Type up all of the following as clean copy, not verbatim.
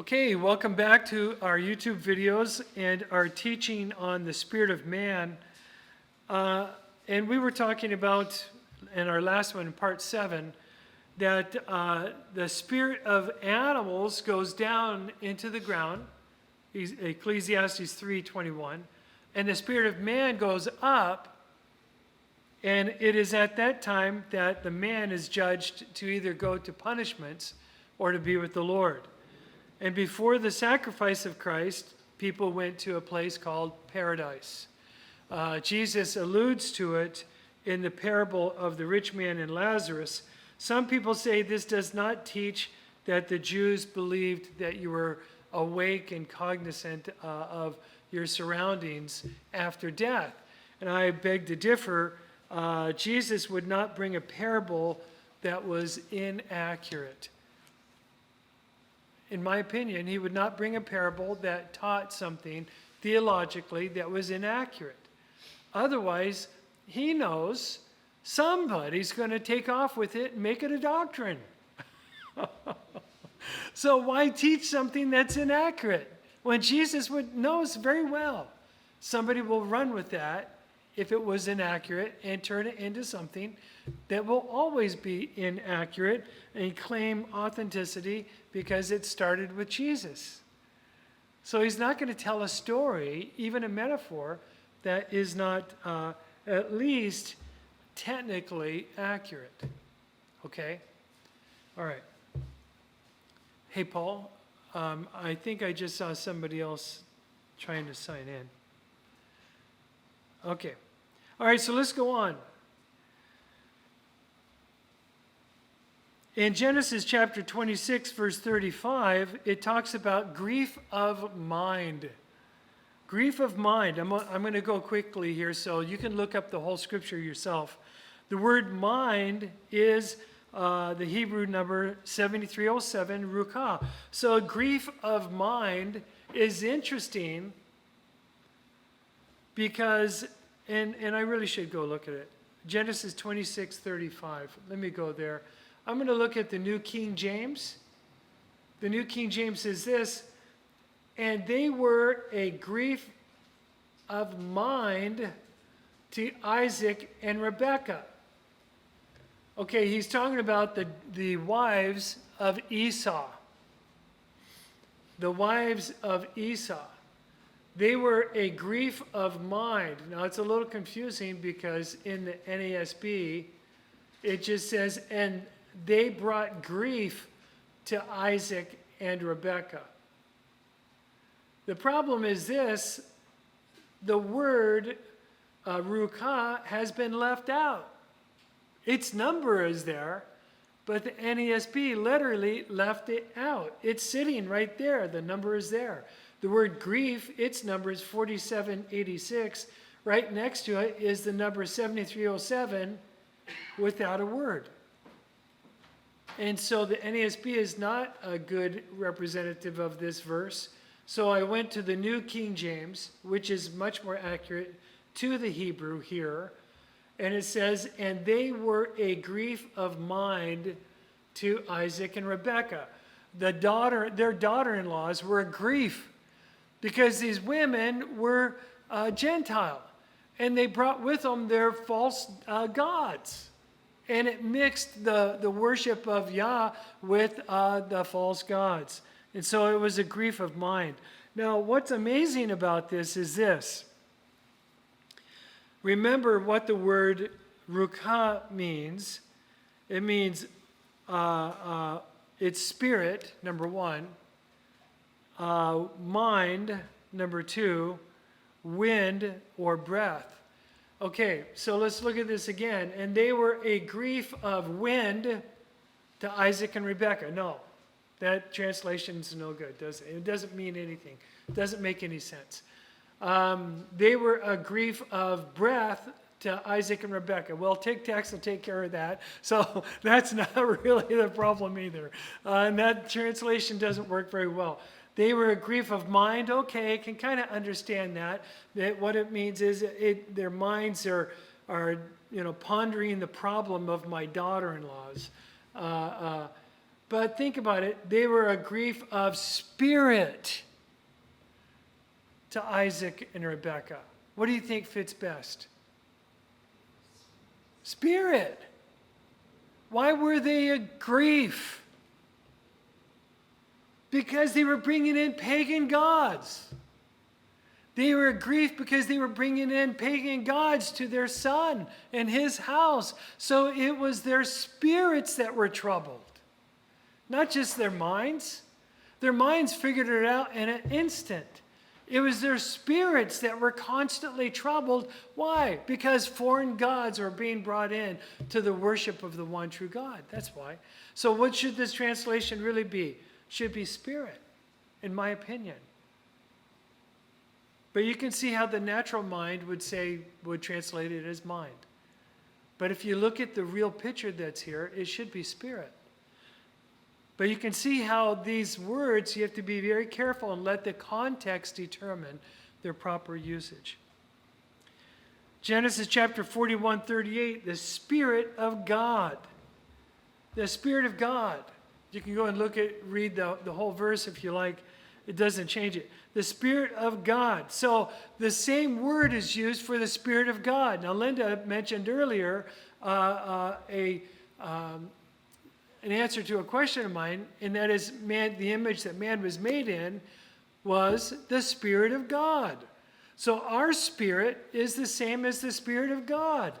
Okay, welcome back to our YouTube videos and our teaching on the spirit of man. And we were talking about, in our last one, part 7, that the spirit of animals goes down into the ground, Ecclesiastes 3:21, and the spirit of man goes up, and it is at that time that the man is judged to either go to punishments or to be with the Lord. And before the sacrifice of Christ, people went to a place called paradise. Jesus alludes to it in the parable of the rich man and Lazarus. Some people say this does not teach that the Jews believed that you were awake and cognizant of your surroundings after death. And I beg to differ. Jesus would not bring a parable that was inaccurate. In my opinion, he would not bring a parable that taught something theologically that was inaccurate. Otherwise, he knows somebody's going to take off with it and make it a doctrine. So why teach something that's inaccurate when Jesus knows very well somebody will run with that if it was inaccurate and turn it into something that will always be inaccurate and claim authenticity because it started with Jesus. So he's not going to tell a story, even a metaphor, that is not at least technically accurate. Okay? All right. Hey, Paul, I think I just saw somebody else trying to sign in. Okay. All right, so let's go on. In Genesis chapter 26, verse 35, it talks about grief of mind. Grief of mind. I'm going to go quickly here so you can look up the whole scripture yourself. The word mind is the Hebrew number 7307, ruka. So grief of mind is interesting because, and I really should go look at it. Genesis 26:35. Let me go there. I'm going to look at the New King James. The New King James says this, and they were a grief of mind to Isaac and Rebekah. Okay, he's talking about the wives of Esau. The wives of Esau. They were a grief of mind. Now, it's a little confusing because in the NASB, it just says, and they brought grief to Isaac and Rebekah. The problem is this, the word ruka has been left out. Its number is there, but the NASB literally left it out. It's sitting right there. The number is there. The word grief, its number is 4786. Right next to it is the number 7307 without a word. And so the NASB is not a good representative of this verse. So I went to the New King James, which is much more accurate to the Hebrew here. And it says, and they were a grief of mind to Isaac and Rebekah. Their daughter-in-laws were a grief because these women were Gentile. And they brought with them their false gods. And it mixed the worship of Yah with the false gods. And so it was a grief of mind. Now, what's amazing about this is this. Remember what the word ruka means. It means it's spirit, number one. Mind, number two. Wind or breath. Okay, so let's look at this again. And they were a grief of wind to Isaac and Rebekah. No, that translation is no good, does it? It doesn't mean anything. It doesn't make any sense. They were a grief of breath to Isaac and Rebekah. Well, Tic-Tacs will take care of that. So that's not really the problem either. And that translation doesn't work very well. They were a grief of mind. Okay, I can kind of understand that. That what it means is their minds are pondering the problem of my daughter-in-laws. But think about it. They were a grief of spirit to Isaac and Rebekah. What do you think fits best? Spirit. Why were they a grief? Because they were bringing in pagan gods. They were a grief because they were bringing in pagan gods to their son and his house. So it was their spirits that were troubled, not just their minds. Their minds figured it out in an instant. It was their spirits that were constantly troubled. Why? Because foreign gods were being brought in to the worship of the one true God. That's why. So what should this translation really be? Should be spirit, in my opinion. But you can see how the natural mind would translate it as mind. But if you look at the real picture that's here, it should be spirit. But you can see how these words, you have to be very careful and let the context determine their proper usage. Genesis chapter 41:38, the Spirit of God. The Spirit of God. You can go and read the whole verse if you like. It doesn't change it. The Spirit of God. So the same word is used for the Spirit of God. Now, Linda mentioned earlier an answer to a question of mine, and that is the image that man was made in was the Spirit of God. So our spirit is the same as the Spirit of God.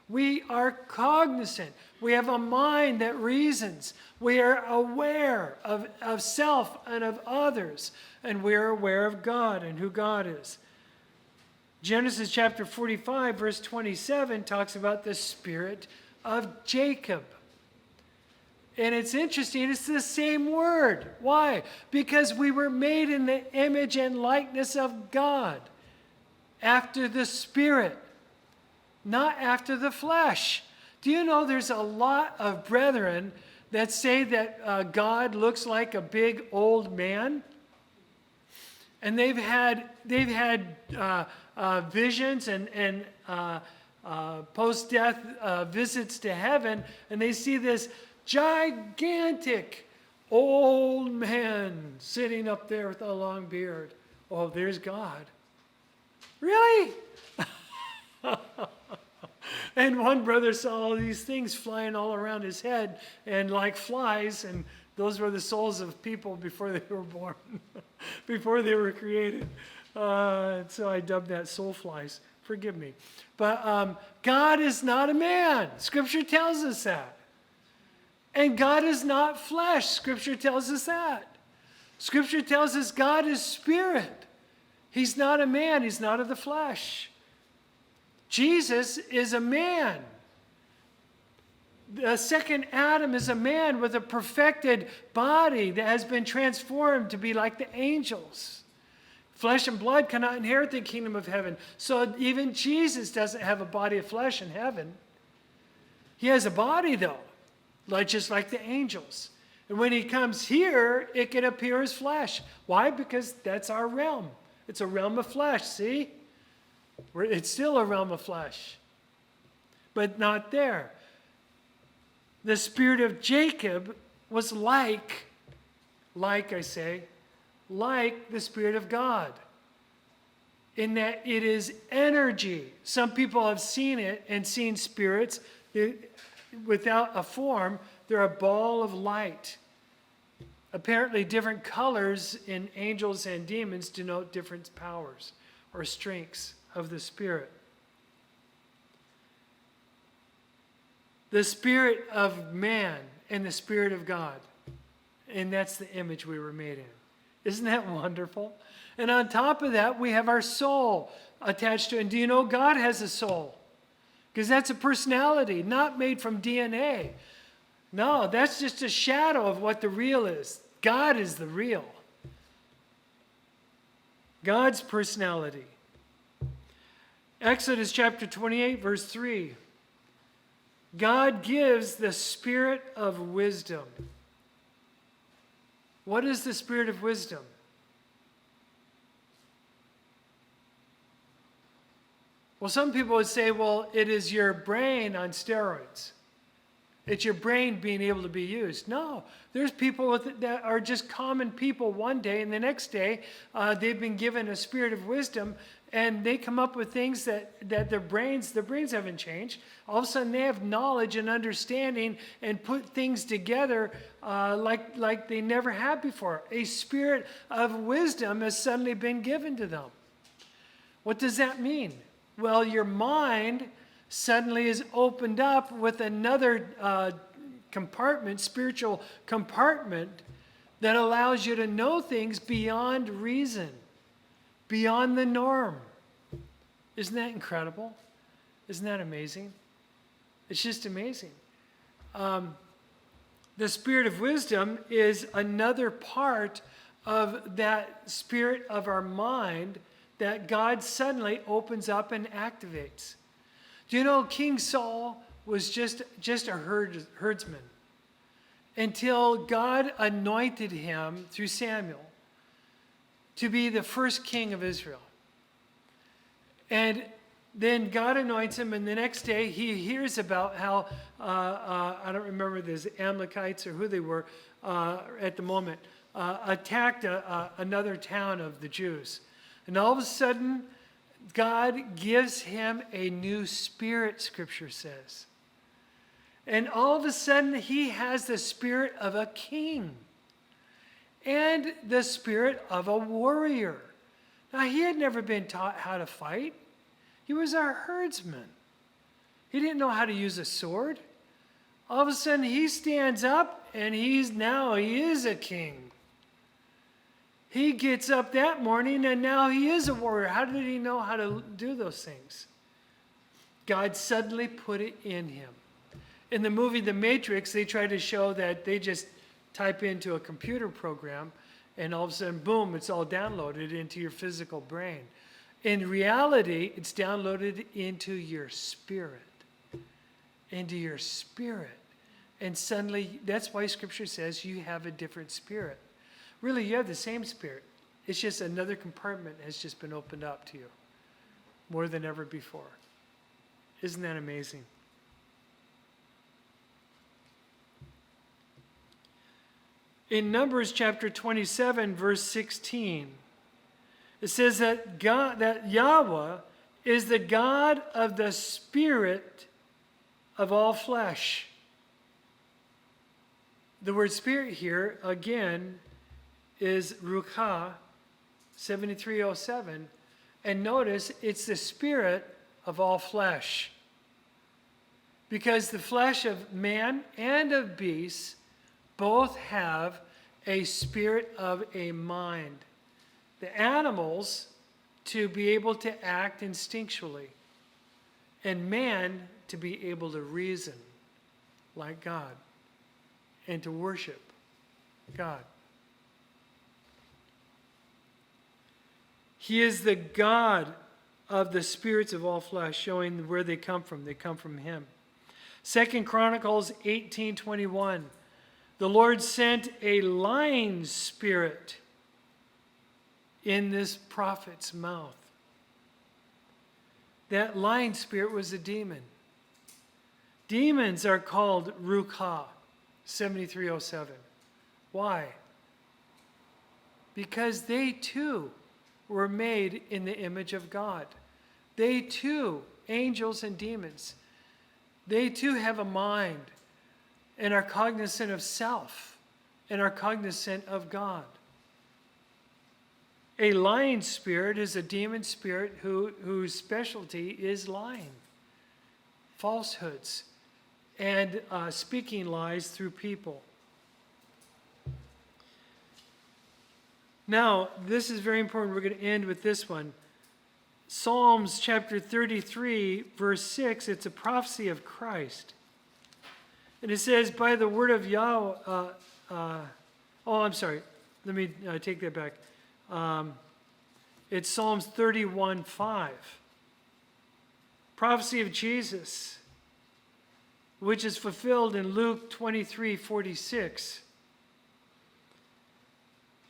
We are cognizant. We have a mind that reasons. We are aware of self and of others. And we are aware of God and who God is. Genesis chapter 45, verse 27 talks about the spirit of Jacob. And it's interesting, it's the same word. Why? Because we were made in the image and likeness of God, after the Spirit, not after the flesh. Do you know there's a lot of brethren that say that God looks like a big old man? And they've had visions and post-death visits to heaven, and they see this gigantic old man sitting up there with a long beard. Oh, there's God. Really? And one brother saw all these things flying all around his head and like flies, and those were the souls of people before they were born, before they were created. So I dubbed that soul flies. Forgive me. But God is not a man. Scripture tells us that. And God is not flesh. Scripture tells us that. Scripture tells us God is spirit. He's not a man. He's not of the flesh. Jesus is a man. The second Adam is a man with a perfected body that has been transformed to be like the angels. Flesh and blood cannot inherit the kingdom of heaven. So even Jesus doesn't have a body of flesh in heaven. He has a body, though, just like the angels. And when he comes here, it can appear as flesh. Why? Because that's our realm. It's a realm of flesh, see? It's still a realm of flesh, but not there. The spirit of Jacob was like the Spirit of God, in that it is energy. Some people have seen it and seen spirits without a form. They're a ball of light. Apparently, different colors in angels and demons denote different powers or strengths of the Spirit. The spirit of man and the Spirit of God. And that's the image we were made in. Isn't that wonderful? And on top of that, we have our soul attached to it. And do you know God has a soul? Because that's a personality, not made from DNA. No, that's just a shadow of what the real is. God is the real. God's personality. Exodus chapter 28, verse 3. God gives the spirit of wisdom. What is the spirit of wisdom? Well, some people would say, well, it is your brain on steroids. It's your brain being able to be used. No, there's people that are just common people one day, and the next day they've been given a spirit of wisdom, and they come up with things that their brains haven't changed. All of a sudden they have knowledge and understanding and put things together like they never had before. A spirit of wisdom has suddenly been given to them. What does that mean? Well, your mind suddenly is opened up with another compartment, spiritual compartment, that allows you to know things beyond reason, beyond the norm. Isn't that incredible? Isn't that amazing? It's just amazing. The spirit of wisdom is another part of that spirit of our mind that God suddenly opens up and activates. Do you know King Saul was just a herdsman until God anointed him through Samuel to be the first king of Israel. And then God anoints him, and the next day he hears about how, I don't remember the Amalekites or who they were at the moment, attacked another town of the Jews. And all of a sudden, God gives him a new spirit, Scripture says. And all of a sudden, he has the spirit of a king and the spirit of a warrior. Now, he had never been taught how to fight. He was a herdsman. He didn't know how to use a sword. All of a sudden, he stands up, and he is a king. He gets up that morning, and now he is a warrior. How did he know how to do those things? God suddenly put it in him. In the movie The Matrix, they try to show that they just type into a computer program, and all of a sudden, boom, it's all downloaded into your physical brain. In reality, it's downloaded into your spirit. Into your spirit. And suddenly, that's why Scripture says you have a different spirit. Really, you have the same spirit. It's just another compartment has just been opened up to you more than ever before. Isn't that amazing? In Numbers chapter 27, verse 16, it says that Yahweh is the God of the spirit of all flesh. The word spirit here, again, is Ruach 7307. And notice, it's the spirit of all flesh. Because the flesh of man and of beasts both have a spirit of a mind. The animals to be able to act instinctually, and man to be able to reason like God and to worship God. He is the God of the spirits of all flesh, showing where they come from. They come from him. 2 Chronicles 18:21. The Lord sent a lying spirit in this prophet's mouth. That lying spirit was a demon. Demons are called Ruach 7307. Why? Because they too were made in the image of God. They too, angels and demons, they too have a mind and are cognizant of self and are cognizant of God. A lying spirit is a demon spirit whose specialty is lying, falsehoods, and speaking lies through people. Now, this is very important. We're going to end with this one. Psalms chapter 33, verse 6, it's a prophecy of Christ. And it says, by the word of Yahweh, I'm sorry. Let me take that back. It's Psalms 31:5. Prophecy of Jesus, which is fulfilled in Luke 23:46.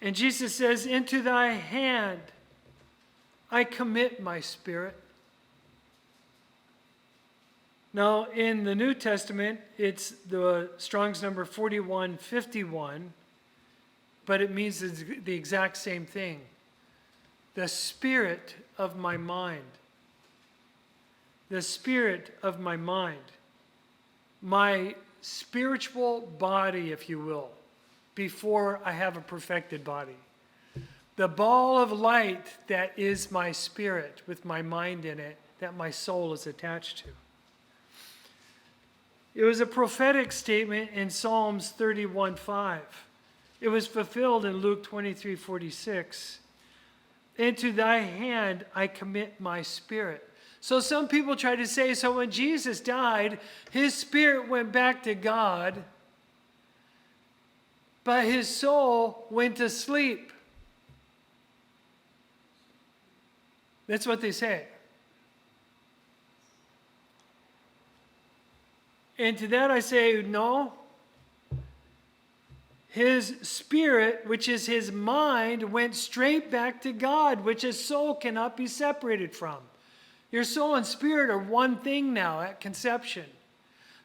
And Jesus says, into thy hand I commit my spirit. Now, in the New Testament, it's the Strong's number 4151, but it means the exact same thing. The spirit of my mind. The spirit of my mind. My spiritual body, if you will, before I have a perfected body. The ball of light that is my spirit with my mind in it, that my soul is attached to. It was a prophetic statement in Psalms 31:5. It was fulfilled in Luke 23:46. Into thy hand I commit my spirit. So some people try to say, so when Jesus died, his spirit went back to God, but his soul went to sleep. That's what they say. And to that I say, no. His spirit, which is his mind, went straight back to God, which his soul cannot be separated from. Your soul and spirit are one thing now at conception.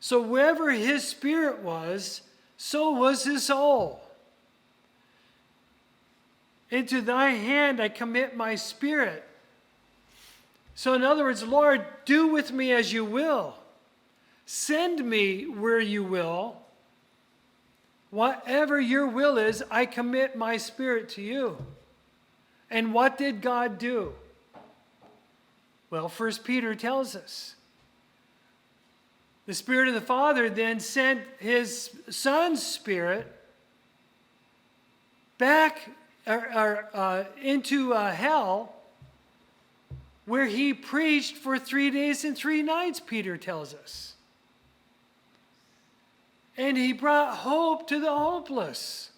So wherever his spirit was, so was his soul. Into thy hand I commit my spirit. So in other words, Lord, do with me as you will. Send me where you will. Whatever your will is, I commit my spirit to you. And what did God do? Well, 1 Peter tells us. The Spirit of the Father then sent his Son's Spirit back into hell, where he preached for 3 days and 3 nights, Peter tells us. And he brought hope to the hopeless.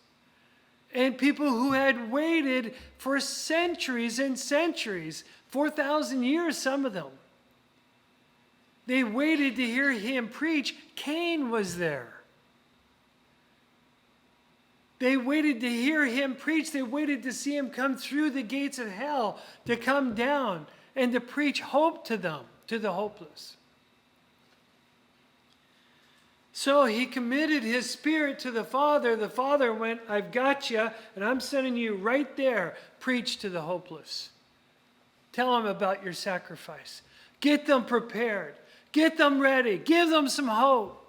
And people who had waited for centuries and centuries, 4,000 years, some of them. They waited to hear him preach. Cain was there. They waited to hear him preach. They waited to see him come through the gates of hell, to come down and to preach hope to them, to the hopeless. So he committed his spirit to the Father. The Father went, I've got you, and I'm sending you right there. Preach to the hopeless. Tell them about your sacrifice. Get them prepared. Get them ready. Give them some hope.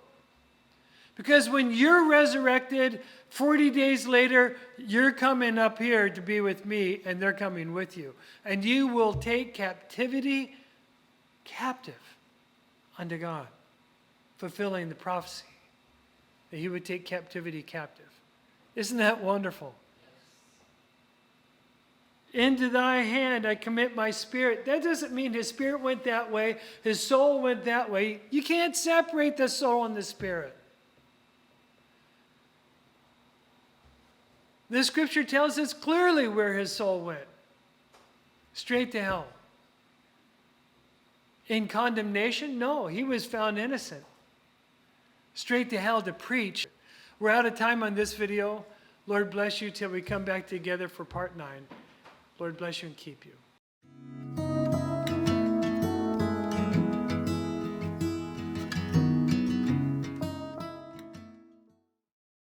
Because when you're resurrected, 40 days later, you're coming up here to be with me, and they're coming with you. And you will take captivity captive unto God, fulfilling the prophecy that he would take captivity captive. Isn't that wonderful? Into thy hand I commit my spirit. That doesn't mean his spirit went that way, his soul went that way. You can't separate the soul and the spirit. The scripture tells us clearly where his soul went. Straight to hell. In condemnation? No, he was found innocent. Straight to hell to preach. We're out of time on this video. Lord bless you till we come back together for part 9. Lord bless you and keep you.